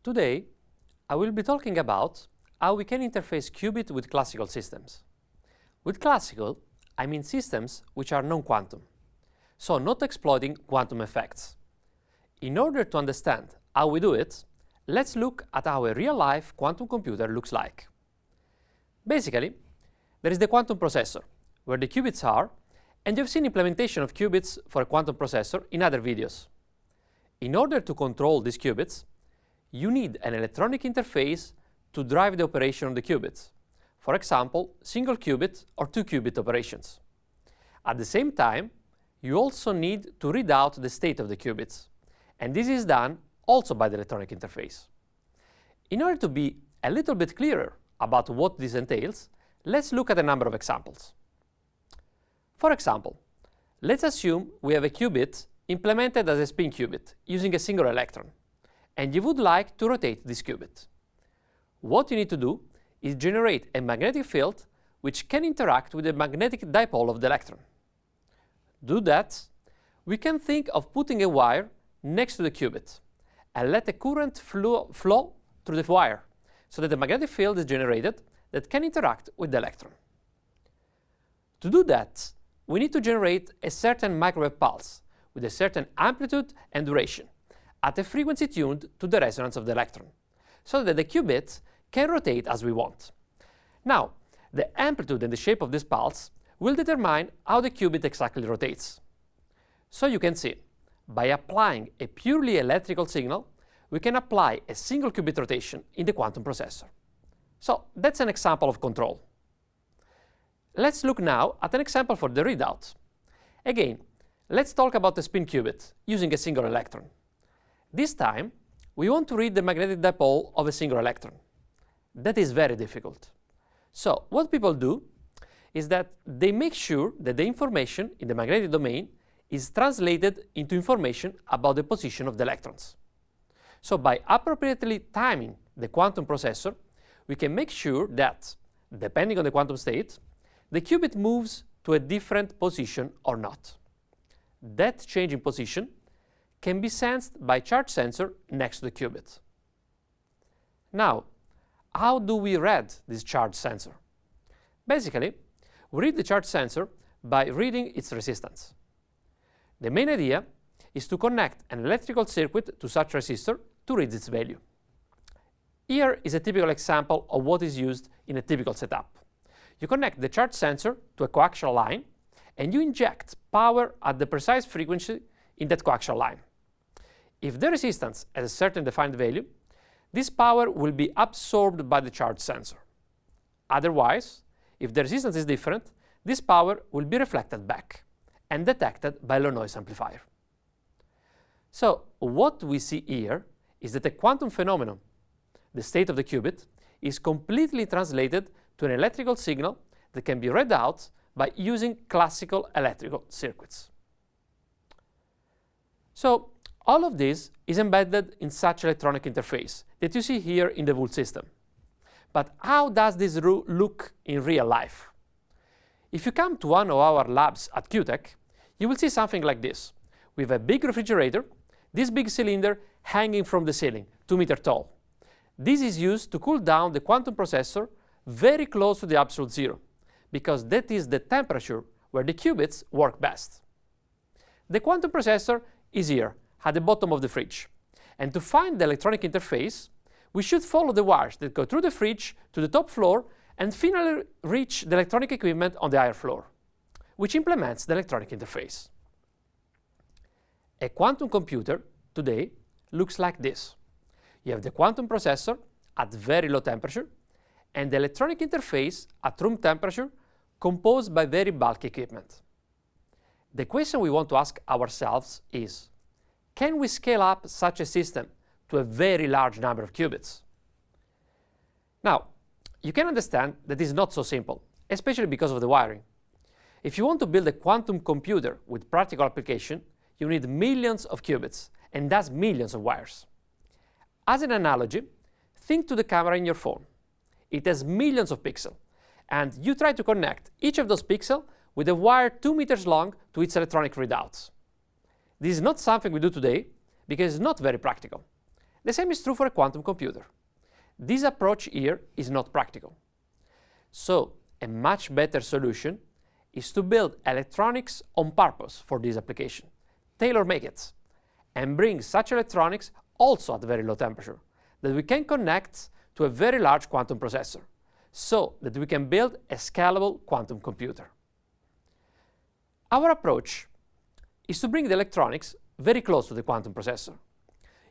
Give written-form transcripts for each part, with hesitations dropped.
Today, I will be talking about how we can interface qubit with classical systems. With classical, I mean systems which are non-quantum, so not exploiting quantum effects. In order to understand how we do it, let's look at how a real-life quantum computer looks like. Basically, there is the quantum processor, where the qubits are, and you've seen implementation of qubits for a quantum processor in other videos. In order to control these qubits, you need an electronic interface to drive the operation of the qubits. For example, single qubit or two qubit operations. At the same time, you also need to read out the state of the qubits, and this is done also by the electronic interface. In order to be a little bit clearer about what this entails, let's look at a number of examples. For example, let's assume we have a qubit implemented as a spin qubit using a single electron, and you would like to rotate this qubit. What you need to do is generate a magnetic field which can interact with the magnetic dipole of the electron. To do that, we can think of putting a wire next to the qubit and let a current flow through the wire so that the magnetic field is generated that can interact with the electron. To do that, we need to generate a certain microwave pulse with a certain amplitude and duration at a frequency tuned to the resonance of the electron, so that the qubit can rotate as we want. Now, the amplitude and the shape of this pulse will determine how the qubit exactly rotates. So you can see, by applying a purely electrical signal, we can apply a single qubit rotation in the quantum processor. So that's an example of control. Let's look now at an example for the readout. Again, let's talk about the spin qubit using a single electron. This time, we want to read the magnetic dipole of a single electron. That is very difficult. So what people do is that they make sure that the information in the magnetic domain is translated into information about the position of the electrons. So by appropriately timing the quantum processor, we can make sure that, depending on the quantum state, the qubit moves to a different position or not. That change in position can be sensed by charge sensor next to the qubit. Now, how do we read this charge sensor? Basically, we read the charge sensor by reading its resistance. The main idea is to connect an electrical circuit to such resistor to read its value. Here is a typical example of what is used in a typical setup. You connect the charge sensor to a coaxial line, and you inject power at the precise frequency in that coaxial line. If the resistance has a certain defined value, this power will be absorbed by the charge sensor. Otherwise, if the resistance is different, this power will be reflected back and detected by a low noise amplifier. So what we see here is that a quantum phenomenon, the state of the qubit, is completely translated to an electrical signal that can be read out by using classical electrical circuits. So all of this is embedded in such electronic interface that you see here in the Wool system. But how does this look in real life? If you come to one of our labs at QTech, you will see something like this. We have a big refrigerator, this big cylinder hanging from the ceiling, 2 meters tall. This is used to cool down the quantum processor very close to the absolute zero, because that is the temperature where the qubits work best. The quantum processor is here, at the bottom of the fridge. And to find the electronic interface, we should follow the wires that go through the fridge to the top floor and finally reach the electronic equipment on the higher floor, which implements the electronic interface. A quantum computer today looks like this. You have the quantum processor at very low temperature and the electronic interface at room temperature composed by very bulky equipment. The question we want to ask ourselves is, can we scale up such a system to a very large number of qubits? Now, you can understand that this is not so simple, especially because of the wiring. If you want to build a quantum computer with practical application, you need millions of qubits, and thus millions of wires. As an analogy, think to the camera in your phone. It has millions of pixels, and you try to connect each of those pixels with a wire 2 meters long to its electronic readouts. This is not something we do today because it's not very practical. The same is true for a quantum computer. This approach here is not practical. So, a much better solution is to build electronics on purpose for this application, tailor-make it, and bring such electronics also at very low temperature, that we can connect to a very large quantum processor, so that we can build a scalable quantum computer. Our approach is to bring the electronics very close to the quantum processor.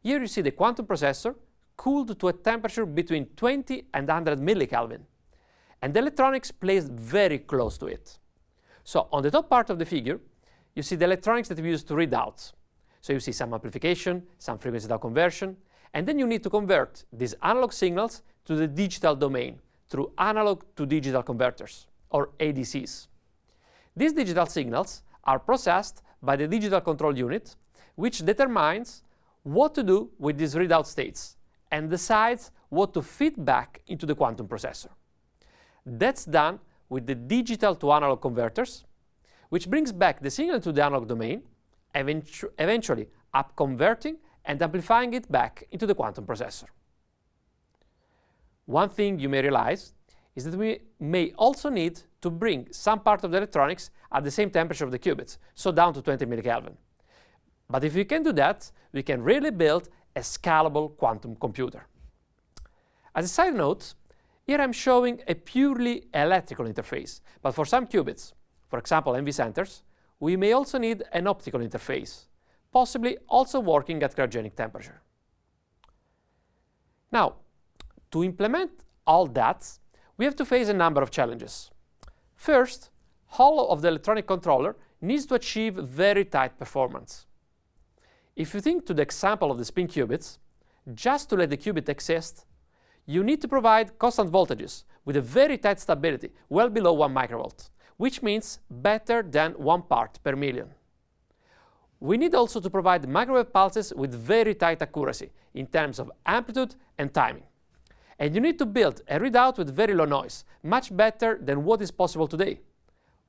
Here you see the quantum processor cooled to a temperature between 20 and 100 millikelvin, and the electronics placed very close to it. So on the top part of the figure, you see the electronics that we use to read out. So you see some amplification, some frequency tau conversion, and then you need to convert these analog signals to the digital domain through analog to digital converters, or ADCs. These digital signals are processed by the digital control unit, which determines what to do with these readout states and decides what to feed back into the quantum processor. That's done with the digital to analog converters, which brings back the signal to the analog domain, eventually up-converting and amplifying it back into the quantum processor. One thing you may realize is that we may also need to bring some part of the electronics at the same temperature of the qubits, so down to 20 millikelvin. But if we can do that, we can really build a scalable quantum computer. As a side note, here I'm showing a purely electrical interface, but for some qubits, for example NV centers, we may also need an optical interface, possibly also working at cryogenic temperature. Now, to implement all that, we have to face a number of challenges. First, all of the electronic controller needs to achieve very tight performance. If you think to the example of the spin qubits, just to let the qubit exist, you need to provide constant voltages with a very tight stability, well below 1 microvolt, which means better than 1 part per million. We need also to provide microwave pulses with very tight accuracy in terms of amplitude and timing. And you need to build a readout with very low noise, much better than what is possible today,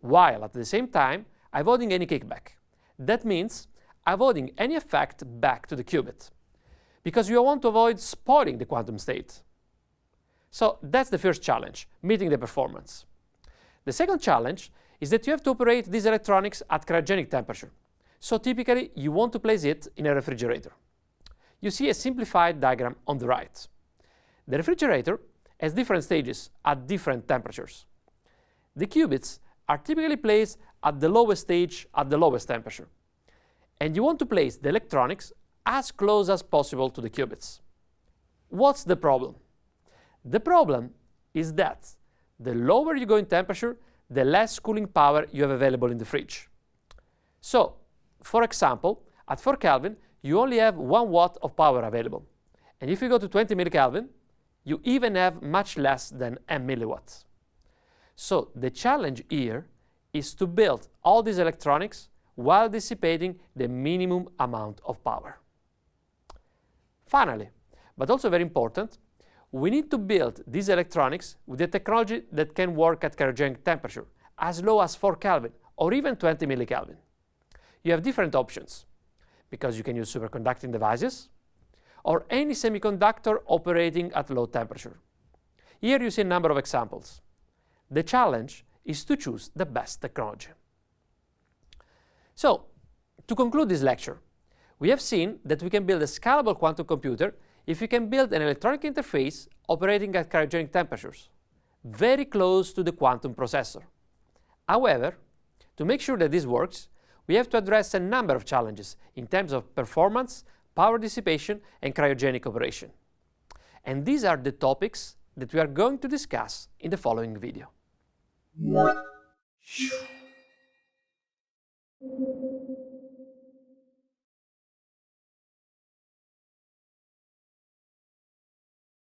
while at the same time avoiding any kickback. That means avoiding any effect back to the qubit, because you want to avoid spoiling the quantum state. So that's the first challenge, meeting the performance. The second challenge is that you have to operate these electronics at cryogenic temperature. So typically you want to place it in a refrigerator. You see a simplified diagram on the right. The refrigerator has different stages at different temperatures. The qubits are typically placed at the lowest stage at the lowest temperature. And you want to place the electronics as close as possible to the qubits. What's the problem? The problem is that the lower you go in temperature, the less cooling power you have available in the fridge. So, for example, at 4 Kelvin, you only have 1 watt of power available. And if you go to 20 millikelvin, you even have much less than a milliwatt. So the challenge here is to build all these electronics while dissipating the minimum amount of power. Finally, but also very important, we need to build these electronics with the technology that can work at cryogenic temperature, as low as 4 Kelvin or even 20 millikelvin. You have different options, because you can use superconducting devices or any semiconductor operating at low temperature. Here you see a number of examples. The challenge is to choose the best technology. So, to conclude this lecture, we have seen that we can build a scalable quantum computer if we can build an electronic interface operating at cryogenic temperatures, very close to the quantum processor. However, to make sure that this works, we have to address a number of challenges in terms of performance, power dissipation, and cryogenic operation. And these are the topics that we are going to discuss in the following video.